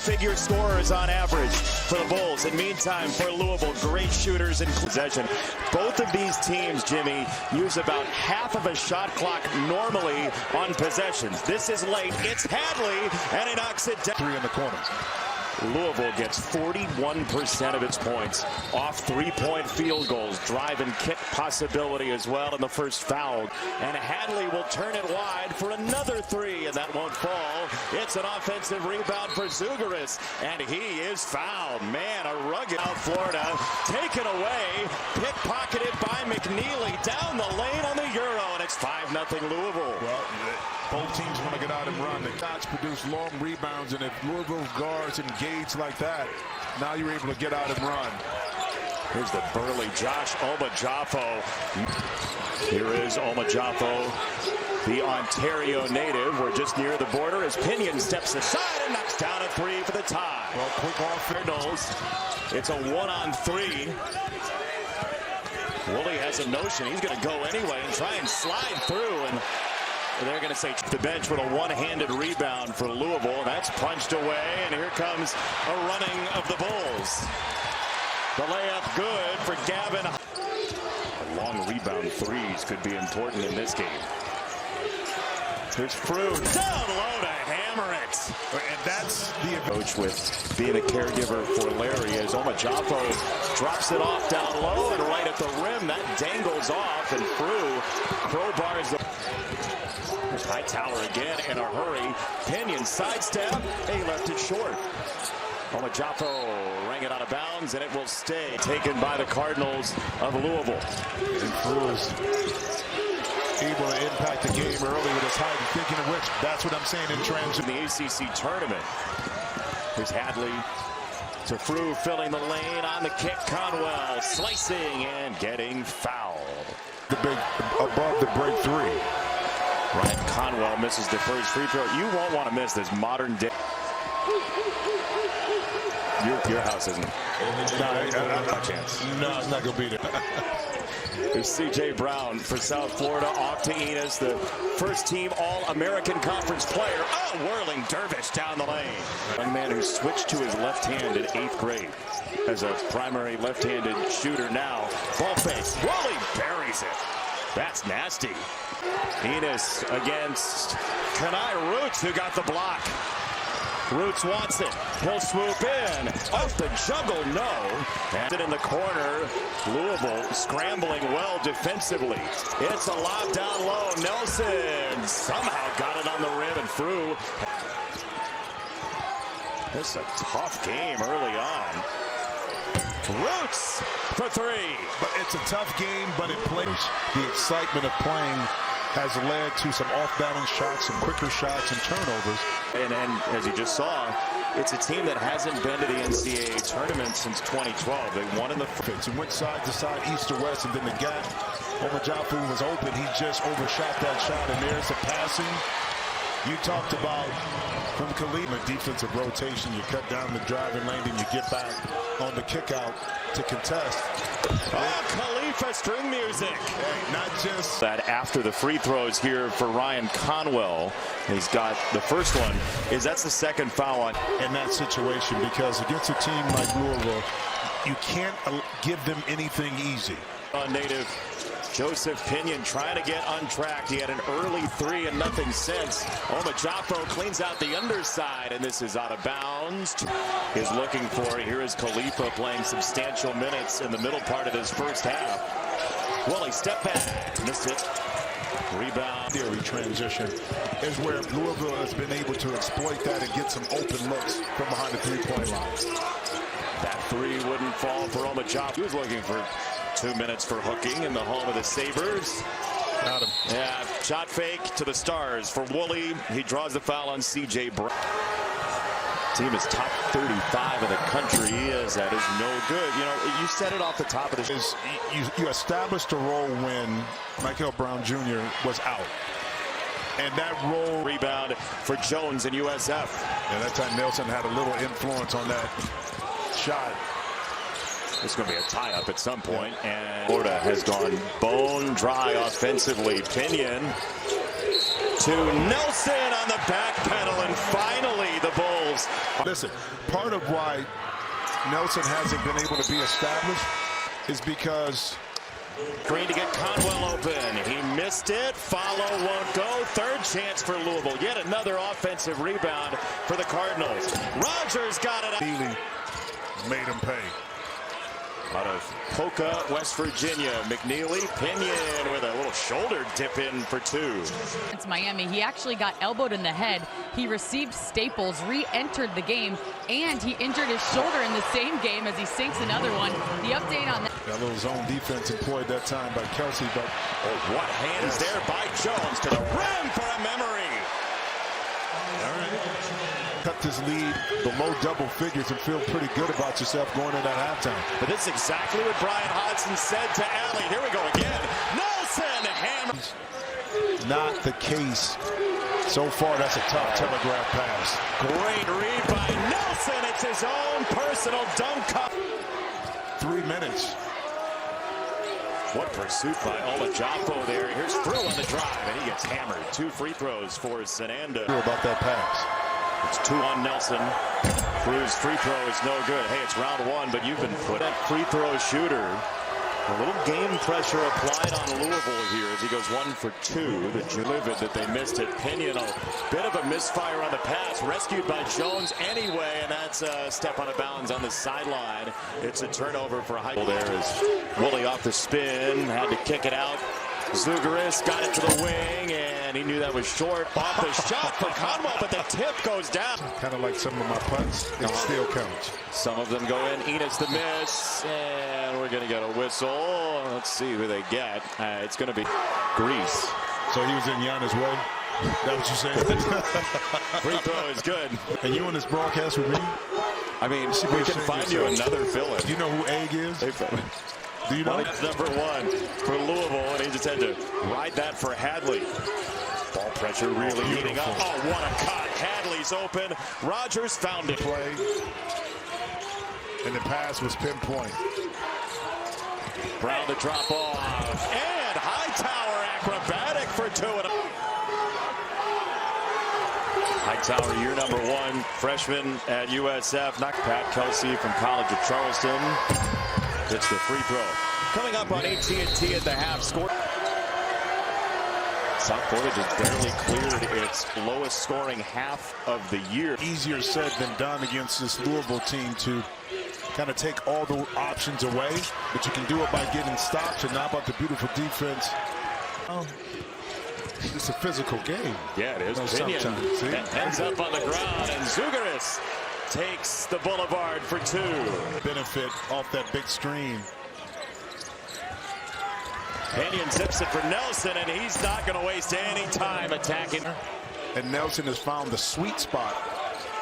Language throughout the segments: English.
double-figure scorers on average for the Bulls. And meantime, for Louisville, great shooters in possession. Both of these teams, Jimmy, use about half of a shot clock normally on possessions. This is late. It's Hadley, and he knocks it down. Three in the corner. Louisville gets 41% of its points off three-point field goals. Drive and kick possibility as well in the first foul. And Hadley will turn it wide for another three, and that won't fall. It's an offensive rebound for Zougaris, and he is fouled. Man, a rugged out Florida. Taken away, pickpocketed by McNeely down the lane on the Euro, and it's 5-0 Louisville. Well, both teams want to get out and run. The Cots produce long rebounds, and if Louisville guards engage like that, now you're able to get out and run. Here's the burly Josh Omajafo. Here is Omajafo, the Ontario native. We're just near the border as Pinion steps aside and knocks down a three for the tie. Well, quick off Cardinals. It's a 1-on-3. Woolley has a notion he's going to go anyway and try and slide through, and they're going to say the bench with a one-handed rebound for Louisville. That's punched away, and here comes a running of the Bulls. The layup good for Gavin. Long rebound threes could be important in this game. Here's Fruit. Down low to hammer it. And that's the coach with being a caregiver for Larry as Omajafo drops it off down low and right at the rim. That dangles off, and Fruit crowbars the. There's Hightower again in a hurry. Pinion sidestep. He left it short. Omajafo rang it out of bounds, and it will stay. Taken by the Cardinals of Louisville. Able to impact the game early with his height. And thinking of which, that's what I'm saying in transition. The ACC tournament. Here's Hadley to Frew, filling the lane on the kick. Conwell slicing and getting fouled. The big above the break three. Ryan Conwell misses the first free throw. You won't want to miss this modern day. Your house isn't. No chance. No, it's not going to be there. There's C.J. Brown for South Florida, off to Enos, the first-team All-American Conference player. Oh, whirling dervish down the lane. Young man who switched to his left hand in 8th grade as a primary left-handed shooter now. Ball face. Woolley buries it. That's nasty. Enos against Kenai Roots, who got the block. Roots wants it. He'll swoop in. Off the juggle, no. And in the corner, Louisville scrambling well defensively. It's a lob down low. Nelson somehow got it on the rim and through. This is a tough game early on. Roots for three. But it's a tough game, but it plays. The excitement of playing has led to some off-balance shots, some quicker shots, and turnovers. And as you just saw, it's a team that hasn't been to the NCAA tournament since 2012. They won in the fits and went side to side, east to west, and then the gap. Omajafo was open. He just overshot that shot, and there's the passing. You talked about from Khalifa, defensive rotation. You cut down the driving lane, and you get back on the kick out to contest. Oh, Khalifa string music. Hey, not just that after the free throws here for Ryan Conwell. He's got the first one. That's the second foul on in that situation, because against a team like Louisville, you can't give them anything easy. Native Joseph Pinion trying to get untracked. He had an early three and nothing since. Omajafo cleans out the underside, and this is out of bounds. He's looking for it. Here is Khalifa playing substantial minutes in the middle part of his first half. Woolley step back. Missed it. Rebound. Theory transition is where Louisville has been able to exploit that and get some open looks from behind the three-point line. That three wouldn't fall for Omajafo. He was looking for 2 minutes for hooking in the home of the Sabres. Got him. Yeah, shot fake to the Stars for Woolley. He draws the foul on C.J. Brown. Team is top 35 in the country. That is no good. You know, you said it off the top of the. You established a role when Michael Brown Jr. was out. And that role rebound for Jones in USF. And that time Nelson had a little influence on that shot. It's going to be a tie-up at some point, and Florida has gone bone dry offensively. Pinion to Nelson on the back pedal, and finally the Bulls Listen, part of why Nelson hasn't been able to be established is because Green to get Conwell open. He missed it. Follow won't go. Third chance for Louisville. Yet another offensive rebound for the Cardinals. Rogers got it. Healy made him pay. Out of Polka, West Virginia, McNeely, Pinion with a little shoulder dip in for two. It's Miami. He actually got elbowed in the head. He received staples, re-entered the game, and he injured his shoulder in the same game as he sinks another one. The update on that. That little zone defense employed that time by Kelsey, but what hands there by Jones to the rim for a memory. All right. Cut this lead below double figures and feel pretty good about yourself going into that halftime. But this is exactly what Brian Hodgson said to Allie. Here we go again. Nelson hammers. Not the case so far. That's a tough telegraph pass. Great read by Nelson. It's his own personal dunk. 3 minutes. What pursuit by Olajafo there. Here's Frew on the drive, and he gets hammered. 2 free throws for Sananda. About that pass. It's 2 on Nelson. Frew's free throw is no good. Hey, it's round 1, but you've been put that free throw shooter. A little game pressure applied on Louisville here as he goes 1 for 2. The livid that they missed it. Pinion, a bit of a misfire on the pass. Rescued by Jones anyway, and that's a step out of bounds on the sideline. It's a turnover for High. There is Woolley off the spin. Had to kick it out. Zugaris got it to the wing, and he knew that was short. Off the shot for Conwell, but the tip goes down. Kind of like some of my putts. It still counts. Some of them go in. Enos the miss, and we're going to get a whistle. Let's see who they get. It's going to be Grease. So he was in Giannis' way? That what you saying? Free throw is good. And you on this broadcast with me? I mean, we can find you another fill-in. Do you know who Egg is? Do you know? Well, that's number 1 for Louisville, and he just had to ride that for Hadley. Ball pressure really heating up. Oh, what a cut. Hadley's open. Rogers found it. Play. And the pass was pinpoint. Brown to drop off. And Hightower acrobatic for 2. Hightower, year number 1, freshman at USF. Knocked Pat Kelsey from College of Charleston. It's the free throw. Coming up on AT&T at the half score. South Florida just barely cleared its lowest scoring half of the year. Easier said than done against this Louisville team to kind of take all the options away, but you can do it by getting stops. And now about the beautiful defense. Oh, it's a physical game. Yeah, it is. Pinion ends up on the ground, and Zugaris takes the boulevard for 2. Benefit off that big screen. Pinion zips it for Nelson, and he's not going to waste any time attacking. And Nelson has found the sweet spot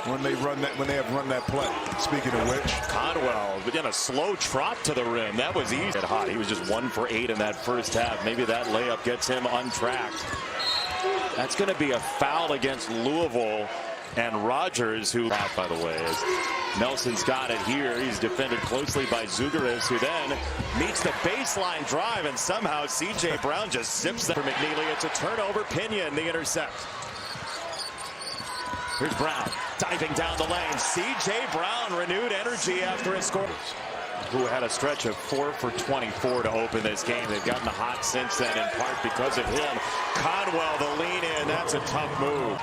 when they run that, when they have run that play. Speaking of which, Conwell began a slow trot to the rim. That was easy. Hot. He was just 1 for 8 in that first half. Maybe that layup gets him untracked. That's going to be a foul against Louisville. And Rogers, who, by the way, is Nelson's got it here. He's defended closely by Zugaris, who then meets the baseline drive, and somehow C.J. Brown just zips that for McNeely. It's a turnover. Pinion, the intercept. Here's Brown diving down the lane. C.J. Brown, renewed energy after his score. Who had a stretch of 4 for 24 to open this game. They've gotten hot since then, in part because of him. Conwell, the lean in. That's a tough move.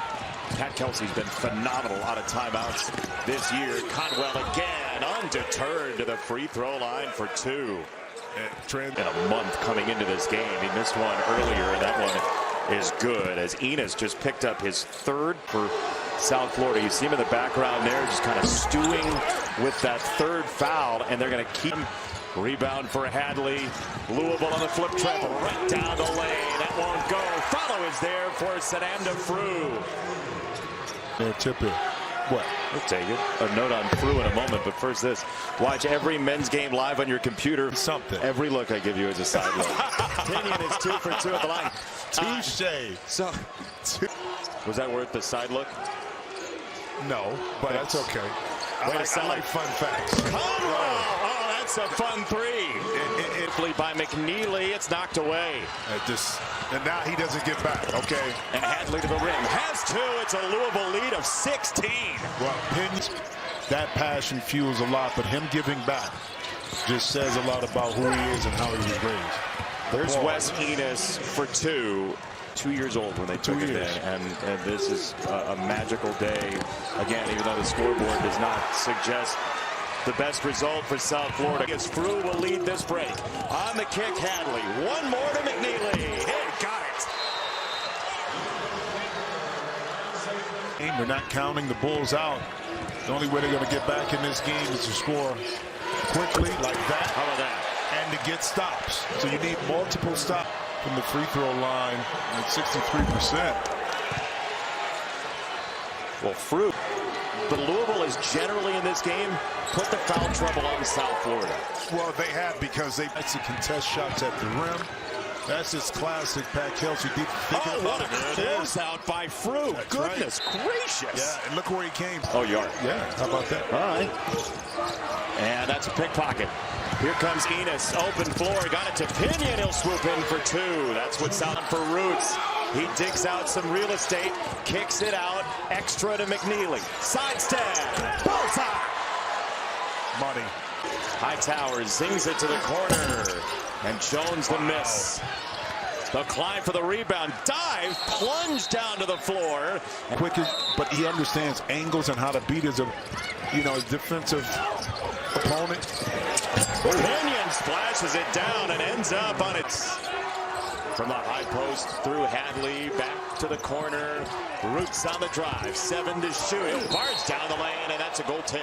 Pat Kelsey's been phenomenal out of timeouts this year. Conwell again, undeterred to the free throw line for 2. In a month coming into this game. He missed one earlier, and that one is good as Enos just picked up his 3rd for South Florida. You see him in the background there, just kind of stewing with that 3rd foul, and they're going to keep him. Rebound for Hadley. Louisville on the flip travel right down the lane. That won't go. Follow is there for Sananda Frew. They're tipping. What? We'll take it. A note on Frew in a moment, but first this. Watch every men's game live on your computer. Something. Every look I give you is a side look. Pinion is 2 for 2 at the line. Touche. So, was that worth the side look? No, but that's okay. I like fun facts. Conwell! Oh, That's a fun three. By McNeely, it's knocked away. And now he doesn't get back, okay? And Hadley to the rim. Has two. It's a Louisville lead of 16. Well, that passion fuels a lot, but him giving back just says a lot about who he is and how he was raised. There's Wes Enos for 2 years old when they took him in, and this is a magical day. Again, even though the scoreboard does not suggest the best result for South Florida. As Frew will lead this break. On the kick, Hadley. One more to McNeely. Hey, got it. We're not counting the Bulls out. The only way they're going to get back in this game is to score quickly like that. How about that? And to get stops. So you need multiple stops from the free throw line at 63%. Well, Frew. But Louisville is generally in this game put the foul trouble on South Florida. Well, they have, because they like to contest shots at the rim. That's just classic Pat Kelsey. Oh, what a closeout by Frew. Goodness gracious. Yeah, and look where he came from. Oh, you are. Yeah, how about that? All right. And that's a pickpocket. Here comes Enos. Open floor. Got it to Pinion. He'll swoop in for two. That's what's out for Roots. He digs out some real estate, kicks it out, extra to McNeely. Side step, bullseye. Money. Hightower zings it to the corner, and Jones the miss. The climb for the rebound, dive, plunge down to the floor. Quick, but he understands angles and how to beat his, defensive opponent. Pinion splashes it down and ends up on its. From the high post through Hadley, back to the corner. Roots on the drive, 7 to shoot. Barge down the lane, and that's a goal 10.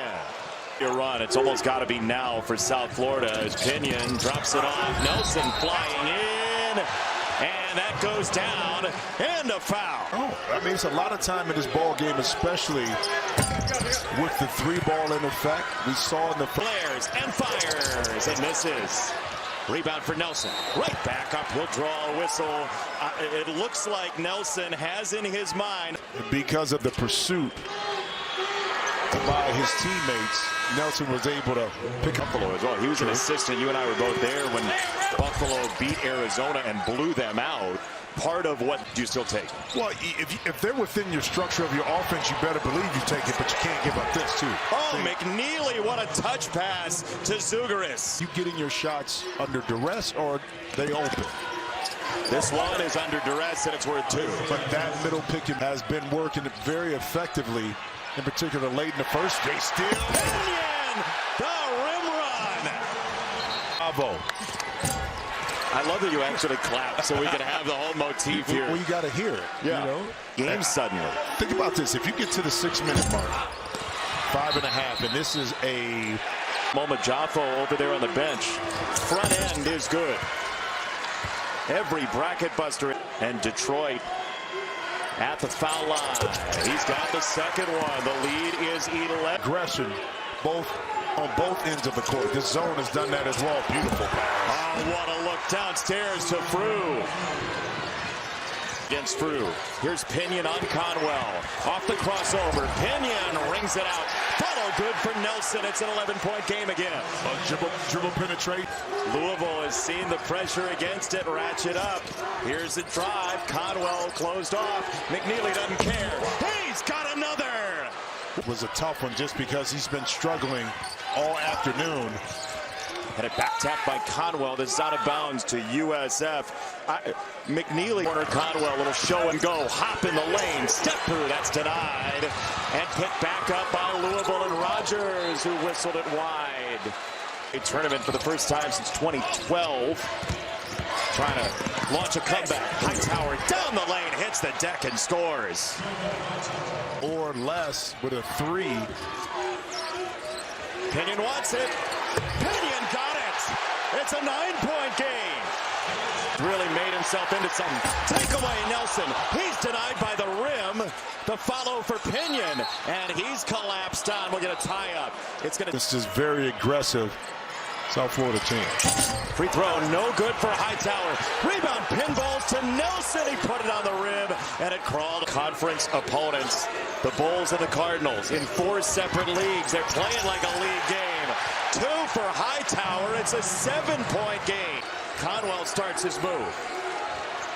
Your run, it's almost got to be now for South Florida as Pinion drops it off. Nelson flying in, and that goes down, and a foul. Oh, that means a lot of time in this ball game, especially with the 3-ball in effect. We saw in the flares and fires and misses. Rebound for Nelson. Right back up. He'll draw a whistle. It looks like Nelson has in his mind. Because of the pursuit by his teammates, Nelson was able to pick up Buffalo as well. He was an assistant. You and I were both there when Buffalo beat Arizona and blew them out. Part of what do you still take? Well, if they're within your structure of your offense, you better believe you take it, but you can't give up this too. Oh, McNeely, what a touch pass to Zougaris. You getting your shots under duress, or they open? This one is under duress, and it's worth 2. But that middle picking has been working very effectively, in particular late in the first. They still. Pinion, the rim run. Bravo. I love that you actually clap so we can have the whole motif here. Well, you got to hear it. Yeah. You know? Game suddenly. Think about this. If you get to the 6-minute mark, 5.5, and this is a Moma Jaffo over there on the bench. Front end is good. Every bracket buster. And Detroit at the foul line. He's got the second one. The lead is 11. Aggression, on both ends of the court. This zone has done that as well. Beautiful pass. Oh, what a look downstairs to Frew. Against Frew. Here's Pinion on Conwell. Off the crossover. Pinion rings it out. Follow good for Nelson. It's an 11-point game again. Dribble penetrate. Louisville has seen the pressure against it. Ratchet up. Here's the drive. Conwell closed off. McNeely doesn't care. He's got another. It was a tough one just because he's been struggling all afternoon. And a back tap by Conwell. This is out of bounds to USF. McNeely, corner Conwell, little show and go. Hop in the lane. Step through. That's denied. And picked back up by Louisville and Rogers, who whistled it wide. A tournament for the first time since 2012. Trying to launch a comeback. Hightower down the lane. Hits the deck and scores. Or less with a 3. Pinion wants it. Pinion got it. It's a 9-point game. Really made himself into something. Take away Nelson. He's denied by the rim. The follow for Pinion. And he's collapsed on. We'll get a tie-up. This is very aggressive South Florida team. Free throw, no good for Hightower. Rebound, pinballs to Nelson. He put it on the rim, and it crawled. Conference opponents, the Bulls and the Cardinals, in 4 separate leagues. They're playing like a league game. two for Hightower. It's a 7-point game. Conwell starts his move.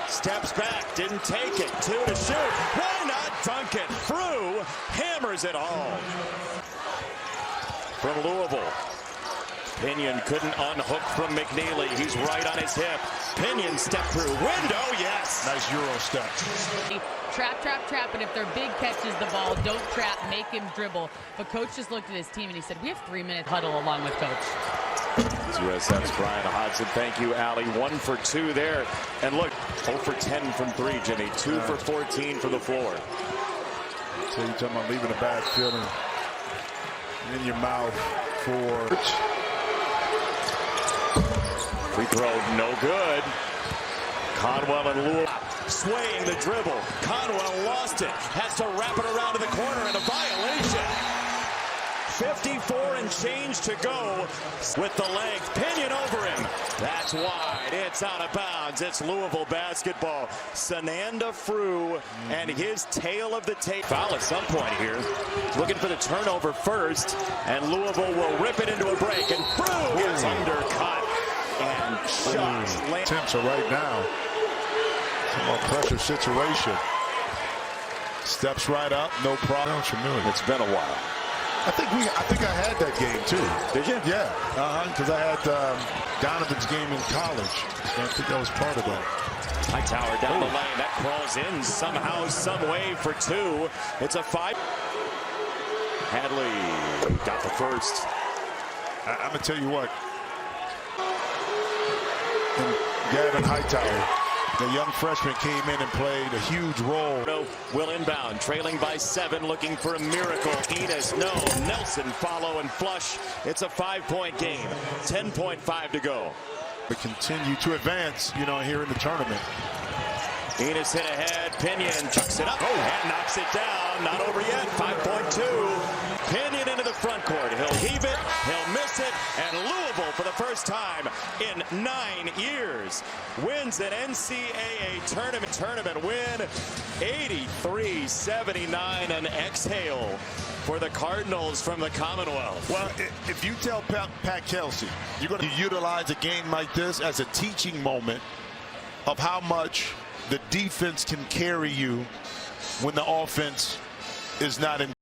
Steps back, didn't take it. Two to shoot. Why not dunk it? Frew hammers it home. From Louisville. Pinion couldn't unhook from McNeely. He's right on his hip. Pinion step through window, yes. Nice Euro step. Trap, trap, trap, and if their big catches the ball, don't trap, make him dribble. But coach just looked at his team and he said, we have 3-minute huddle along with coach. USF's Brian Hodgson. Thank you, Allie. 1 for 2 there. And look, 0 for 10 from 3, Jimmy. 2 for 14 from the floor. So you're talking about leaving a bad feeling in your mouth for... Free throw, no good. Conwell and Louisville swaying the dribble. Conwell lost it. Has to wrap it around to the corner and a violation. 54 and change to go with the length. Pinion over him. That's wide. It's out of bounds. It's Louisville basketball. Sananda Frew and his tail of the tape. Foul at some point here. Looking for the turnover first. And Louisville will rip it into a break. And Frew is undercut. And shots. Attempts are right now. Some more pressure situation. Steps right up. No problem. It's been a while. I think I had that game too. Did you? Yeah. Because I had Donovan's game in college. So I think that was part of that. Hightower down the lane. That crawls in somehow, some way for 2. It's a 5. Hadley got the first. I'm going to tell you what. And Gavin Hightower, the young freshman, came in and played a huge role. Will inbound, trailing by 7, looking for a miracle. Enos, no. Nelson follow and flush. It's a 5-point game. 10.5 to go. To continue to advance, here in the tournament. Enos hit ahead. Pinion chucks it up and knocks it down. Not over yet. 5.2. Pinion into the front court. He'll heave it. He'll miss it. And Louisville, for the first time in 9 years, wins an NCAA tournament win. 83-79. An exhale for the Cardinals from the Commonwealth. Well, if you tell Pat Kelsey you're going to utilize a game like this as a teaching moment of how much the defense can carry you when the offense is not in